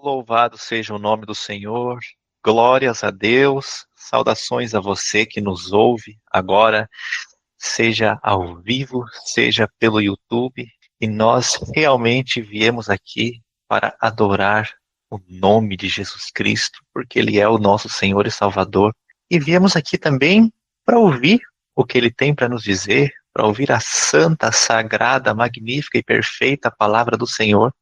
Louvado seja o nome do Senhor, glórias a Deus, saudações a você que nos ouve agora, seja ao vivo, seja pelo YouTube, e nós realmente viemos aqui para adorar o nome de Jesus Cristo, porque Ele é o nosso Senhor e Salvador, e viemos aqui também para ouvir o que Ele tem para nos dizer, para ouvir a santa, sagrada, magnífica e perfeita palavra do Senhor.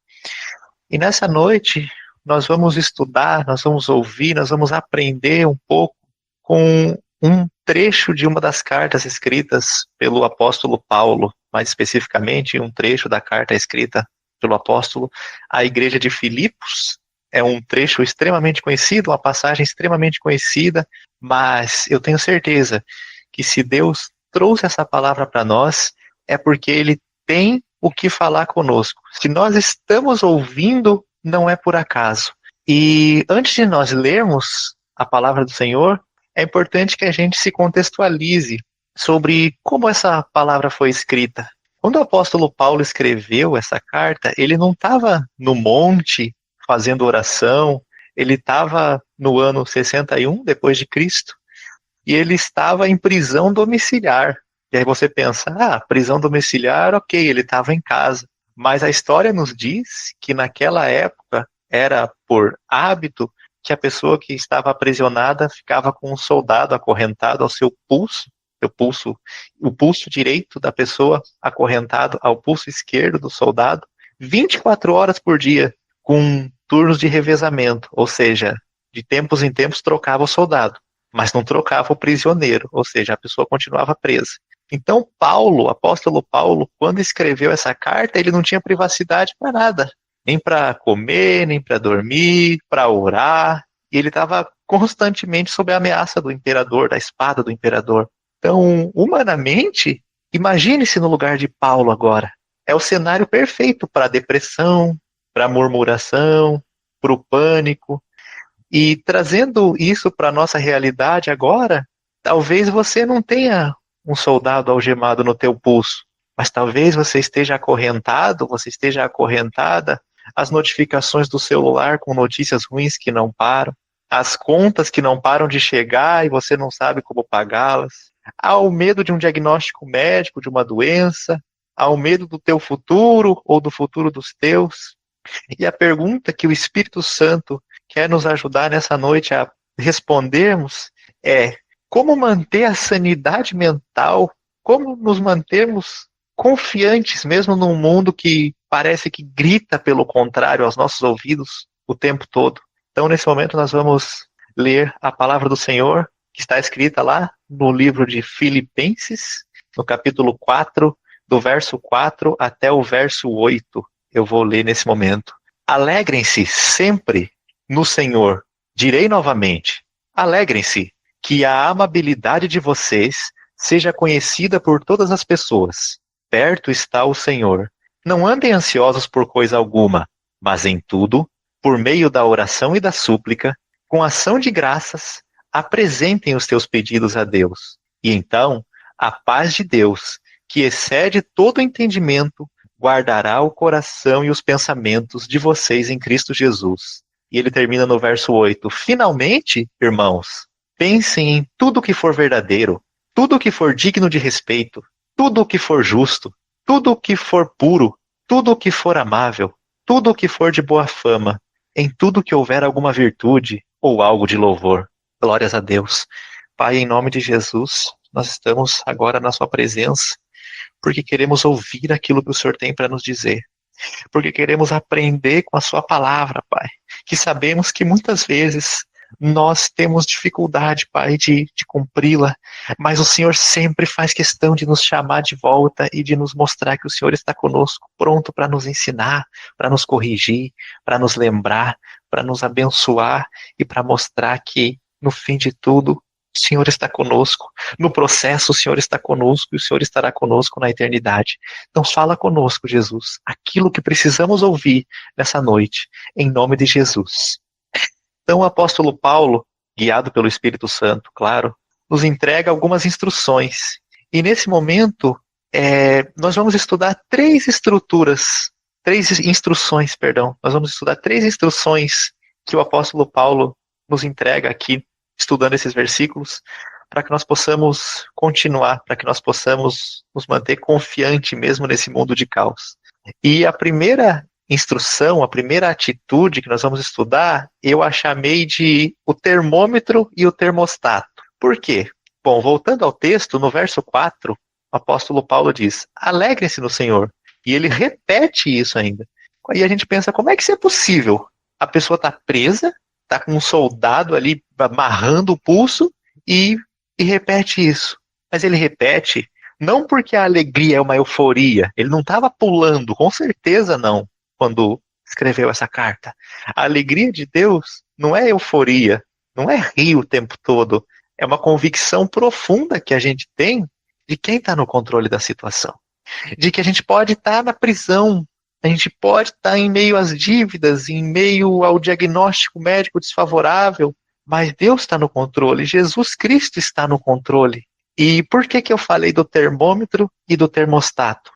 E nessa noite nós vamos estudar, nós vamos ouvir, nós vamos aprender um pouco com um trecho de uma das cartas escritas pelo apóstolo Paulo, mais especificamente um trecho da carta escrita pelo apóstolo à igreja de Filipos. É um trecho extremamente conhecido, uma passagem extremamente conhecida, mas eu tenho certeza que se Deus trouxe essa palavra para nós, é porque Ele tem o que falar conosco. Se nós estamos ouvindo, não é por acaso. E antes de nós lermos a palavra do Senhor, é importante que a gente se contextualize sobre como essa palavra foi escrita. Quando o apóstolo Paulo escreveu essa carta, ele não estava no monte fazendo oração, ele estava no ano 61 depois de Cristo, e ele estava em prisão domiciliar. E aí você pensa, prisão domiciliar, ok, ele estava em casa. Mas a história nos diz que naquela época era por hábito que a pessoa que estava aprisionada ficava com um soldado acorrentado ao seu pulso, o pulso direito da pessoa acorrentado ao pulso esquerdo do soldado, 24 horas por dia, com turnos de revezamento, ou seja, de tempos em tempos trocava o soldado, mas não trocava o prisioneiro, ou seja, a pessoa continuava presa. Então Paulo, o apóstolo Paulo, quando escreveu essa carta, ele não tinha privacidade para nada, nem para comer, nem para dormir, para orar, e ele estava constantemente sob a ameaça do imperador, da espada do imperador. Então, humanamente, imagine-se no lugar de Paulo agora. É o cenário perfeito para a depressão, para a murmuração, para o pânico. E trazendo isso para a nossa realidade agora, talvez você não tenha um soldado algemado no teu pulso, mas talvez você esteja acorrentado, você esteja acorrentada às notificações do celular com notícias ruins que não param, às contas que não param de chegar e você não sabe como pagá-las, ao medo de um diagnóstico médico de uma doença, ao medo do teu futuro ou do futuro dos teus. E a pergunta que o Espírito Santo quer nos ajudar nessa noite a respondermos é: como manter a sanidade mental? Como nos mantermos confiantes, mesmo num mundo que parece que grita pelo contrário aos nossos ouvidos o tempo todo? Então, nesse momento, nós vamos ler a palavra do Senhor, que está escrita lá no livro de Filipenses, no capítulo 4, do verso 4 até o verso 8. Eu vou ler nesse momento. Alegrem-se sempre no Senhor. Direi novamente, alegrem-se, que a amabilidade de vocês seja conhecida por todas as pessoas. Perto está o Senhor. Não andem ansiosos por coisa alguma, mas em tudo, por meio da oração e da súplica, com ação de graças, apresentem os teus pedidos a Deus. E então, a paz de Deus, que excede todo entendimento, guardará o coração e os pensamentos de vocês em Cristo Jesus. E ele termina no verso 8. Finalmente, irmãos, pensem em tudo que for verdadeiro, tudo que for digno de respeito, tudo que for justo, tudo que for puro, tudo que for amável, tudo que for de boa fama, em tudo que houver alguma virtude ou algo de louvor. Glórias a Deus. Pai, em nome de Jesus, nós estamos agora na sua presença, porque queremos ouvir aquilo que o Senhor tem para nos dizer. Porque queremos aprender com a sua palavra, Pai. Que sabemos que muitas vezes nós temos dificuldade, Pai, de cumpri-la, mas o Senhor sempre faz questão de nos chamar de volta e de nos mostrar que o Senhor está conosco, pronto para nos ensinar, para nos corrigir, para nos lembrar, para nos abençoar e para mostrar que, no fim de tudo, o Senhor está conosco. No processo, o Senhor está conosco e o Senhor estará conosco na eternidade. Então fala conosco, Jesus, aquilo que precisamos ouvir nessa noite, em nome de Jesus. Então o apóstolo Paulo, guiado pelo Espírito Santo, claro, nos entrega algumas instruções. E nesse momento, nós vamos estudar 3 estruturas Nós vamos estudar 3 instruções que o apóstolo Paulo nos entrega aqui, estudando esses versículos, para que nós possamos continuar, para que nós possamos nos manter confiante mesmo nesse mundo de caos. E a primeira instrução, a primeira atitude que nós vamos estudar, eu a chamei de o termômetro e o termostato. Por quê? Bom, voltando ao texto, no verso 4, o apóstolo Paulo diz: alegrem-se no Senhor. E ele repete isso ainda. Aí a gente pensa, como é que isso é possível? A pessoa está presa, está com um soldado ali amarrando o pulso e repete isso. Mas ele repete não porque a alegria é uma euforia. Ele não estava pulando, com certeza não, quando escreveu essa carta. A alegria de Deus não é euforia, não é rir o tempo todo. É uma convicção profunda que a gente tem de quem está no controle da situação. De que a gente pode estar na prisão, a gente pode estar em meio às dívidas, em meio ao diagnóstico médico desfavorável, mas Deus está no controle, Jesus Cristo está no controle. E por que eu falei do termômetro e do termostato?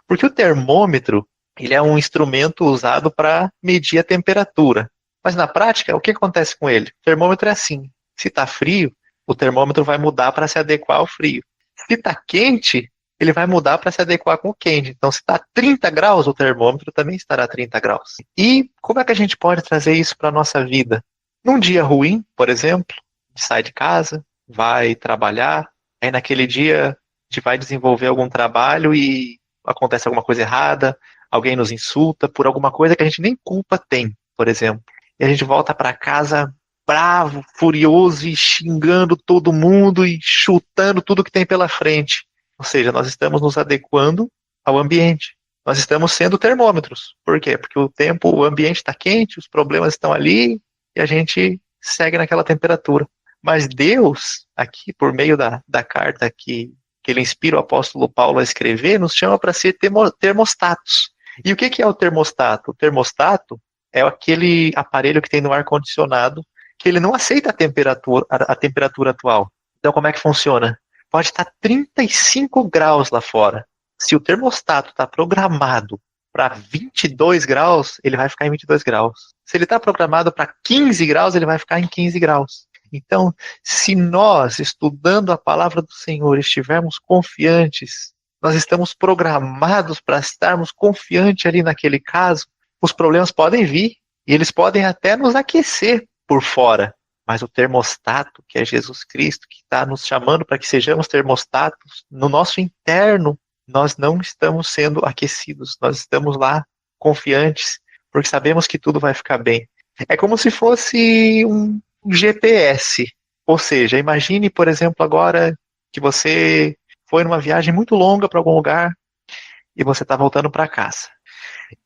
Porque o termômetro, ele é um instrumento usado para medir a temperatura. Mas na prática, o que acontece com ele? O termômetro é assim, se está frio, o termômetro vai mudar para se adequar ao frio. Se está quente, ele vai mudar para se adequar com o quente. Então, se está 30 graus, o termômetro também estará 30 graus. E como é que a gente pode trazer isso para a nossa vida? Num dia ruim, por exemplo, a gente sai de casa, vai trabalhar, aí naquele dia a gente vai desenvolver algum trabalho e acontece alguma coisa errada, alguém nos insulta por alguma coisa que a gente nem culpa tem, por exemplo. E a gente volta para casa bravo, furioso e xingando todo mundo e chutando tudo que tem pela frente. Ou seja, nós estamos nos adequando ao ambiente. Nós estamos sendo termômetros. Por quê? Porque o ambiente está quente, os problemas estão ali e a gente segue naquela temperatura. Mas Deus, aqui por meio da carta que ele inspira o apóstolo Paulo a escrever, nos chama para ser termostatos. E o que é o termostato? O termostato é aquele aparelho que tem no ar-condicionado que ele não aceita a temperatura atual. Então, como é que funciona? Pode estar 35 graus lá fora. Se o termostato está programado para 22 graus, ele vai ficar em 22 graus. Se ele está programado para 15 graus, ele vai ficar em 15 graus. Então, se nós, estudando a palavra do Senhor, estivermos confiantes, nós estamos programados para estarmos confiantes ali naquele caso, os problemas podem vir e eles podem até nos aquecer por fora. Mas o termostato, que é Jesus Cristo, que está nos chamando para que sejamos termostatos, no nosso interno, nós não estamos sendo aquecidos, nós estamos lá confiantes, porque sabemos que tudo vai ficar bem. É como se fosse um GPS, ou seja, imagine, por exemplo, agora que você foi numa viagem muito longa para algum lugar e você está voltando para casa.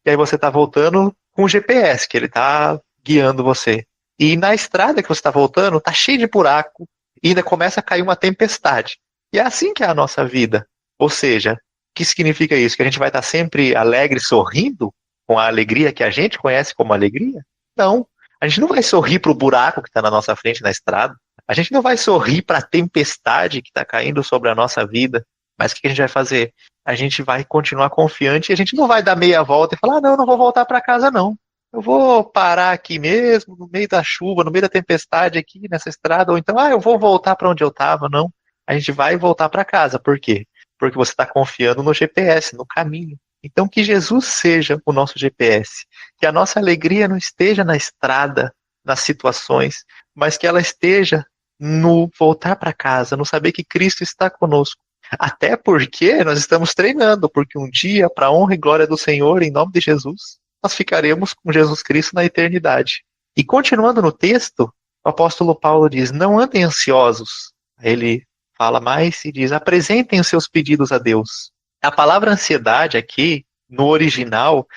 E aí você está voltando com o GPS, que ele está guiando você. E na estrada que você está voltando, está cheio de buraco e ainda começa a cair uma tempestade. E é assim que é a nossa vida. Ou seja, o que significa isso? Que a gente vai estar sempre alegre, sorrindo, com a alegria que a gente conhece como alegria? Não. A gente não vai sorrir para o buraco que está na nossa frente na estrada. A gente não vai sorrir para a tempestade que está caindo sobre a nossa vida. Mas o que a gente vai fazer? A gente vai continuar confiante e a gente não vai dar meia volta e falar, não, não vou voltar para casa não. Eu vou parar aqui mesmo, no meio da chuva, no meio da tempestade aqui nessa estrada, ou então, eu vou voltar para onde eu estava, não. A gente vai voltar para casa. Por quê? Porque você está confiando no GPS, no caminho. Então, que Jesus seja o nosso GPS. Que a nossa alegria não esteja na estrada, nas situações, mas que ela esteja no voltar para casa, no saber que Cristo está conosco. Até porque nós estamos treinando, porque um dia, para a honra e glória do Senhor, em nome de Jesus, nós ficaremos com Jesus Cristo na eternidade. E continuando no texto, o apóstolo Paulo diz, não andem ansiosos. Ele fala mais e diz, apresentem os seus pedidos a Deus. A palavra ansiedade aqui, no original,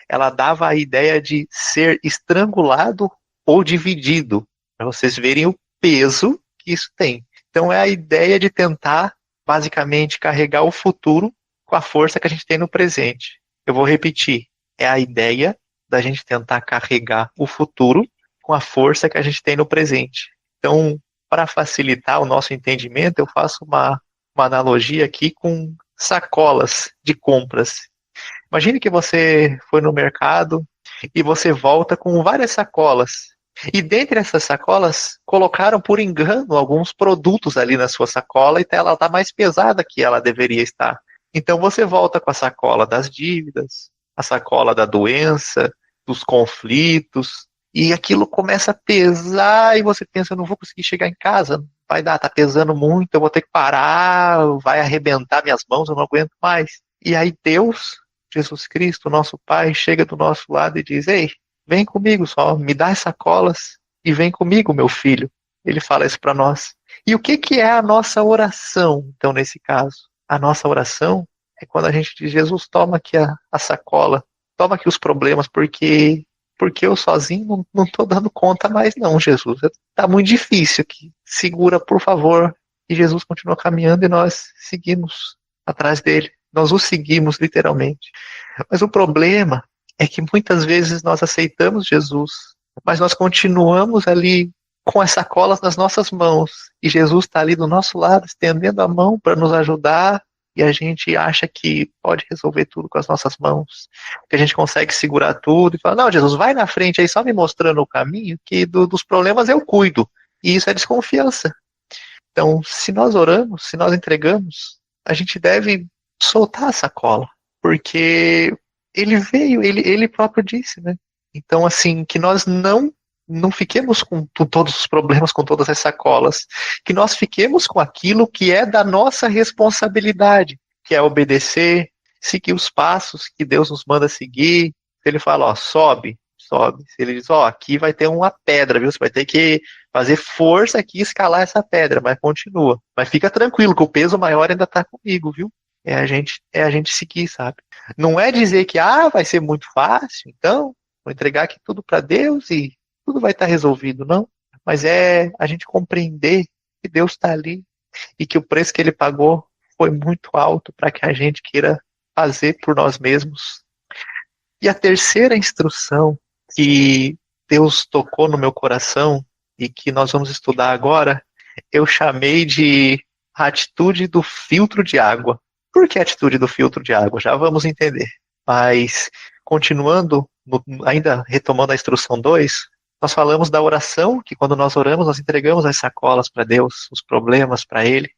ela dava a ideia de ser estrangulado ou dividido, para vocês verem o peso que isso tem. Então é a ideia de tentar, basicamente, carregar o futuro com a força que a gente tem no presente. Eu vou repetir. É a ideia da gente tentar carregar o futuro com a força que a gente tem no presente. Então, para facilitar o nosso entendimento, eu faço uma analogia aqui com sacolas de compras. Imagine que você foi no mercado e você volta com várias sacolas. E dentre essas sacolas, colocaram por engano alguns produtos ali na sua sacola e ela está mais pesada que ela deveria estar. Então você volta com a sacola das dívidas, a sacola da doença, dos conflitos, e aquilo começa a pesar e você pensa, eu não vou conseguir chegar em casa, vai dar, tá pesando muito, eu vou ter que parar, vai arrebentar minhas mãos, eu não aguento mais. E aí Deus, Jesus Cristo, nosso Pai, chega do nosso lado e diz, ei, vem comigo só, me dá as sacolas e vem comigo, meu filho. Ele fala isso para nós. E o que que é a nossa oração, então, nesse caso? A nossa oração é quando a gente diz, Jesus, toma aqui a sacola, toma aqui os problemas, porque eu sozinho não estou dando conta mais não, Jesus. Está muito difícil aqui. Segura, por favor. E Jesus continua caminhando e nós seguimos atrás dele. Nós o seguimos, literalmente. Mas o problema é que muitas vezes nós aceitamos Jesus, mas nós continuamos ali com as sacolas nas nossas mãos. E Jesus está ali do nosso lado, estendendo a mão para nos ajudar. E a gente acha que pode resolver tudo com as nossas mãos, que a gente consegue segurar tudo e falar, não, Jesus, vai na frente aí só me mostrando o caminho, que dos problemas eu cuido. E isso é desconfiança. Então, se nós oramos, se nós entregamos, a gente deve soltar a sacola, porque ele veio, ele próprio disse, né? Então, assim, que nós não fiquemos com todos os problemas, com todas as sacolas, que nós fiquemos com aquilo que é da nossa responsabilidade, que é obedecer, seguir os passos que Deus nos manda seguir. Se ele fala, ó, sobe, sobe. Se ele diz, ó, aqui vai ter uma pedra, viu? Você vai ter que fazer força aqui e escalar essa pedra, mas continua. Mas fica tranquilo, que o peso maior ainda está comigo, viu? É a gente seguir, sabe? Não é dizer que, vai ser muito fácil, então, vou entregar aqui tudo para Deus e tudo vai estar resolvido, não. Mas é a gente compreender que Deus está ali e que o preço que ele pagou foi muito alto para que a gente queira fazer por nós mesmos. E a terceira instrução que Deus tocou no meu coração e que nós vamos estudar agora, eu chamei de a atitude do filtro de água. Por que a atitude do filtro de água? Já vamos entender. Mas, continuando, ainda retomando a instrução 2, nós falamos da oração, que quando nós oramos, nós entregamos as sacolas para Deus, os problemas para Ele.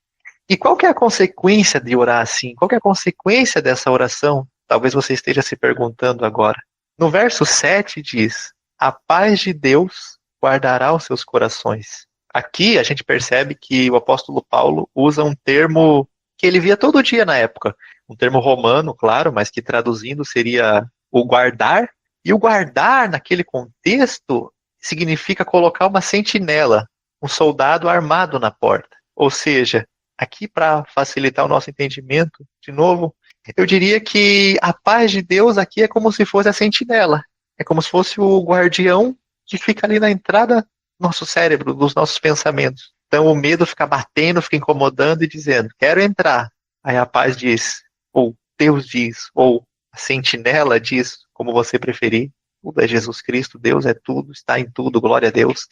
E qual que é a consequência de orar assim? Qual que é a consequência dessa oração? Talvez você esteja se perguntando agora. No verso 7 diz, a paz de Deus guardará os seus corações. Aqui a gente percebe que o apóstolo Paulo usa um termo que ele via todo dia na época. Um termo romano, claro, mas que traduzindo seria o guardar. E o guardar, naquele contexto, significa colocar uma sentinela, um soldado armado na porta. Ou seja, aqui para facilitar o nosso entendimento, de novo, eu diria que a paz de Deus aqui é como se fosse a sentinela. É como se fosse o guardião que fica ali na entrada do nosso cérebro, dos nossos pensamentos. Então o medo fica batendo, fica incomodando e dizendo, quero entrar. Aí a paz diz, ou Deus diz, ou a sentinela diz, como você preferir. Tudo é Jesus Cristo, Deus é tudo, está em tudo, glória a Deus.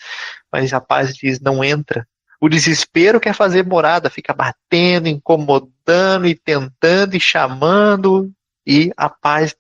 Mas a paz diz, não entra. O desespero quer fazer morada, fica batendo, incomodando e tentando e chamando. E a paz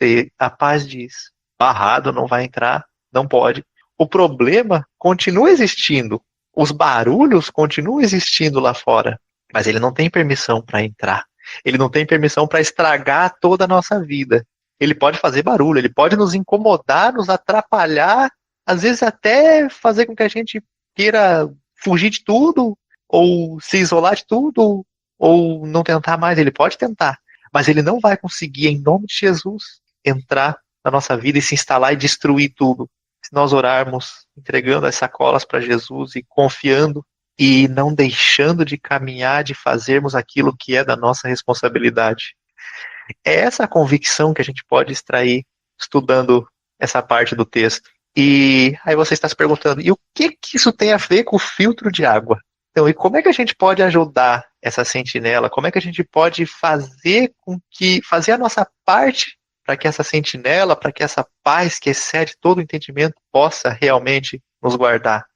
diz, barrado, não vai entrar, não pode. O problema continua existindo. Os barulhos continuam existindo lá fora. Mas ele não tem permissão para entrar. Ele não tem permissão para estragar toda a nossa vida. Ele pode fazer barulho, ele pode nos incomodar, nos atrapalhar, às vezes até fazer com que a gente queira fugir de tudo, ou se isolar de tudo, ou não tentar mais. Ele pode tentar, mas ele não vai conseguir, em nome de Jesus, entrar na nossa vida e se instalar e destruir tudo. Se nós orarmos, entregando as sacolas para Jesus e confiando e não deixando de caminhar, de fazermos aquilo que é da nossa responsabilidade. É essa a convicção que a gente pode extrair estudando essa parte do texto. E aí você está se perguntando, e o que isso tem a ver com o filtro de água? Então, e como é que a gente pode ajudar essa sentinela? Como é que a gente pode fazer a nossa parte para que essa sentinela, para que essa paz que excede todo o entendimento possa realmente nos guardar?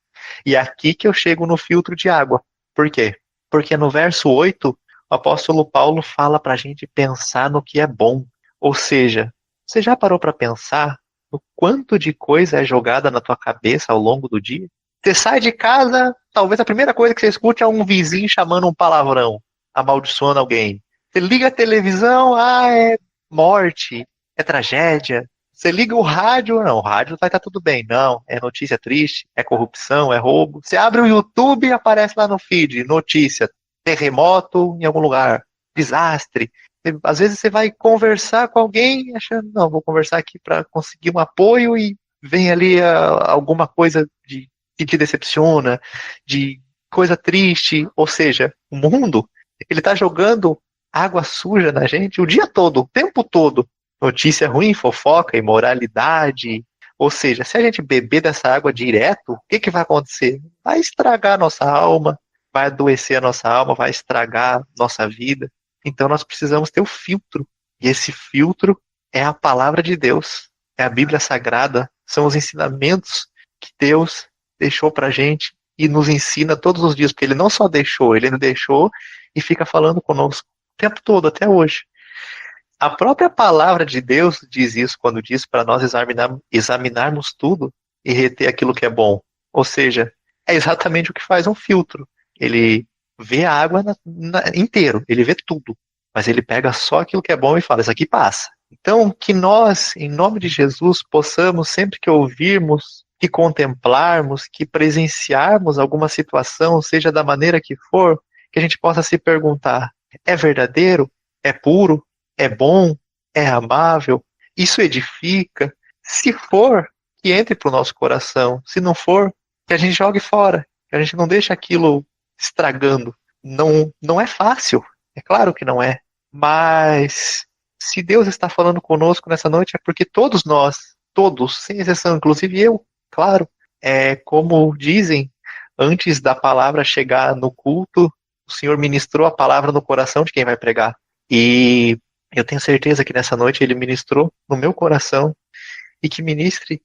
E é aqui que eu chego no filtro de água. Por quê? Porque no verso 8, o apóstolo Paulo fala para a gente pensar no que é bom. Ou seja, Você já parou para pensar no quanto de coisa é jogada na tua cabeça ao longo do dia? Você sai de casa, talvez a primeira coisa que você escute é um vizinho chamando um palavrão, amaldiçoando alguém. Você liga a televisão, é morte, é tragédia. Você liga o rádio, não, o rádio vai estar tudo bem. Não, é notícia triste, é corrupção, é roubo. Você abre o YouTube e aparece lá no feed, notícia, terremoto em algum lugar, desastre. Às vezes você vai conversar com alguém achando, não, vou conversar aqui para conseguir um apoio e vem ali alguma coisa que te decepciona, de coisa triste. Ou seja, o mundo, ele tá jogando água suja na gente o dia todo, o tempo todo. Notícia ruim, fofoca, imoralidade. Ou seja, se a gente beber dessa água direto, o que vai acontecer? Vai estragar a nossa alma, vai adoecer a nossa alma, vai estragar a nossa vida. Então nós precisamos ter o filtro. E esse filtro é a palavra de Deus, é a Bíblia Sagrada, são os ensinamentos que Deus deixou pra gente e nos ensina todos os dias, porque ele não só deixou, ele ainda deixou e fica falando conosco o tempo todo, até hoje. A própria palavra de Deus diz isso quando diz para nós examinarmos tudo e reter aquilo que é bom. Ou seja, é exatamente o que faz um filtro. Ele vê a água inteiro, ele vê tudo, mas ele pega só aquilo que é bom e fala, isso aqui passa. Então, que nós, em nome de Jesus, possamos, sempre que ouvirmos, que contemplarmos, que presenciarmos alguma situação, seja da maneira que for, que a gente possa se perguntar, é verdadeiro? É puro? É bom? É amável? Isso edifica? Se for, que entre para o nosso coração. Se não for, que a gente jogue fora. Que a gente não deixe aquilo estragando. Não, não é fácil. É claro que não é. Mas se Deus está falando conosco nessa noite é porque todos nós, todos, sem exceção, inclusive eu, claro, é como dizem, antes da palavra chegar no culto, o Senhor ministrou a palavra no coração de quem vai pregar. E eu tenho certeza que nessa noite ele ministrou no meu coração e que ministre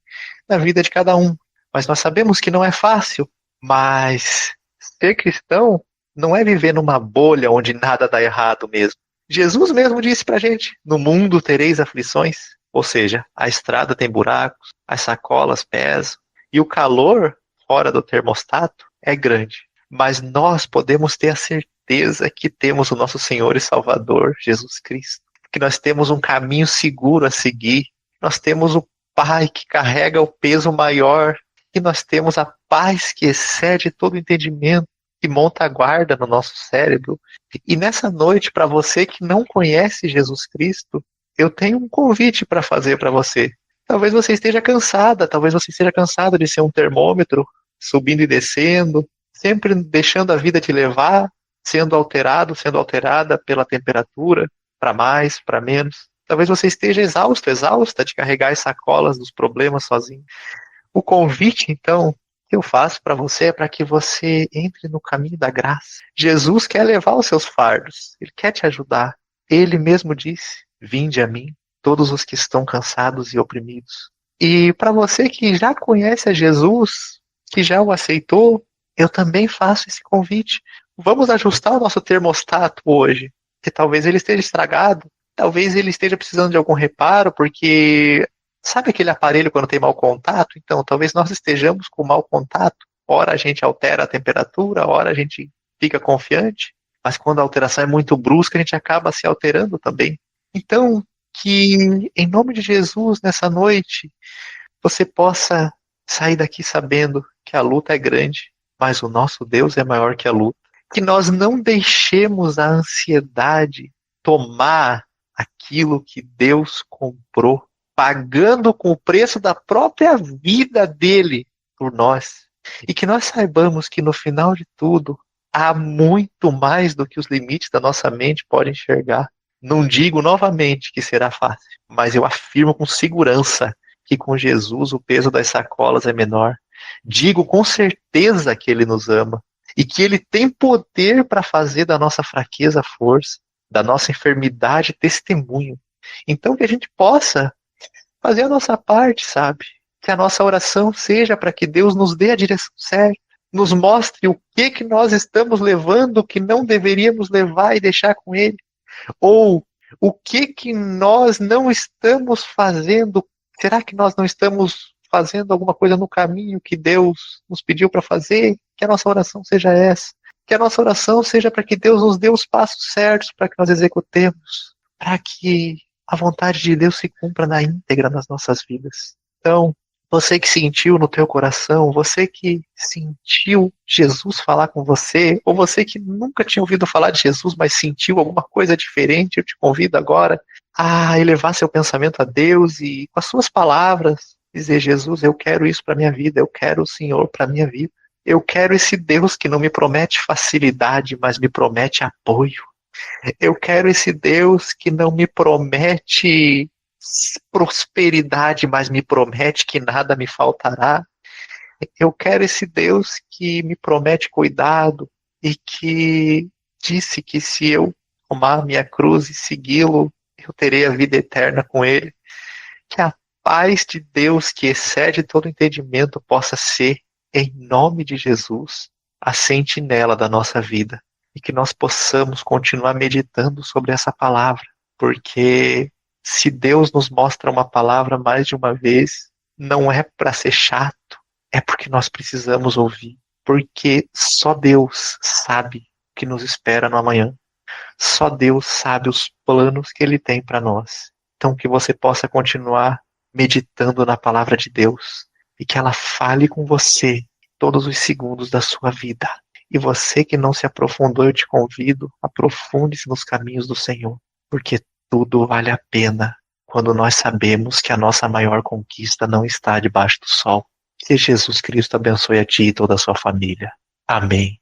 na vida de cada um. Mas nós sabemos que não é fácil, mas ser cristão não é viver numa bolha onde nada dá errado mesmo. Jesus mesmo disse pra gente, no mundo tereis aflições, ou seja, a estrada tem buracos, as sacolas pesam, e o calor fora do termostato é grande. Mas nós podemos ter a certeza que temos o nosso Senhor e Salvador, Jesus Cristo. Que nós temos um caminho seguro a seguir. Nós temos o Pai que carrega o peso maior. E nós temos a paz que excede todo entendimento, que monta a guarda no nosso cérebro. E nessa noite, para você que não conhece Jesus Cristo, eu tenho um convite para fazer para você. Talvez você esteja cansada, talvez você esteja cansado de ser um termômetro, subindo e descendo, sempre deixando a vida te levar, sendo alterado, sendo alterada pela temperatura, para mais, para menos. Talvez você esteja exausto, exausta de carregar as sacolas dos problemas sozinho. O convite, então, que eu faço para você é para que você entre no caminho da graça. Jesus quer levar os seus fardos, ele quer te ajudar. Ele mesmo disse: vinde a mim, todos os que estão cansados e oprimidos. E para você que já conhece a Jesus, que já o aceitou, eu também faço esse convite. Vamos ajustar o nosso termostato hoje, que talvez ele esteja estragado, talvez ele esteja precisando de algum reparo, porque sabe aquele aparelho quando tem mau contato? Então, talvez nós estejamos com mau contato. Ora a gente altera a temperatura, ora a gente fica confiante, mas quando a alteração é muito brusca, a gente acaba se alterando também. Então, que em nome de Jesus, nessa noite, você possa sair daqui sabendo que a luta é grande, mas o nosso Deus é maior que a luta. Que nós não deixemos a ansiedade tomar aquilo que Deus comprou, pagando com o preço da própria vida dele por nós. E que nós saibamos que no final de tudo, há muito mais do que os limites da nossa mente podem enxergar. Não digo novamente que será fácil, mas eu afirmo com segurança que com Jesus o peso das sacolas é menor. Digo com certeza que ele nos ama e que ele tem poder para fazer da nossa fraqueza força, da nossa enfermidade testemunho. Então que a gente possa fazer a nossa parte, sabe? Que a nossa oração seja para que Deus nos dê a direção certa, nos mostre o que nós estamos levando que não deveríamos levar e deixar com Ele. Ou O que nós não estamos fazendo? Será que nós não estamos fazendo alguma coisa no caminho que Deus nos pediu para fazer? Que a nossa oração seja essa. Que a nossa oração seja para que Deus nos dê os passos certos para que nós executemos, para que a vontade de Deus se cumpra na íntegra nas nossas vidas. Então, você que sentiu no teu coração, você que sentiu Jesus falar com você, ou você que nunca tinha ouvido falar de Jesus, mas sentiu alguma coisa diferente, eu te convido agora a elevar seu pensamento a Deus e, com as suas palavras, dizer: Jesus, eu quero isso para minha vida, eu quero o Senhor para minha vida. Eu quero esse Deus que não me promete facilidade, mas me promete apoio. Eu quero esse Deus que não me promete prosperidade, mas me promete que nada me faltará. Eu quero esse Deus que me promete cuidado e que disse que se eu tomar minha cruz e segui-lo, eu terei a vida eterna com ele. Que a paz de Deus, que excede todo entendimento, possa ser, em nome de Jesus, a sentinela da nossa vida. E que nós possamos continuar meditando sobre essa palavra. Porque se Deus nos mostra uma palavra mais de uma vez, não é para ser chato, é porque nós precisamos ouvir. Porque só Deus sabe o que nos espera no amanhã. Só Deus sabe os planos que Ele tem para nós. Então, que você possa continuar meditando na palavra de Deus e que ela fale com você todos os segundos da sua vida. E você que não se aprofundou, eu te convido, aprofunde-se nos caminhos do Senhor, porque tudo vale a pena quando nós sabemos que a nossa maior conquista não está debaixo do sol. Que Jesus Cristo abençoe a ti e toda a sua família. Amém.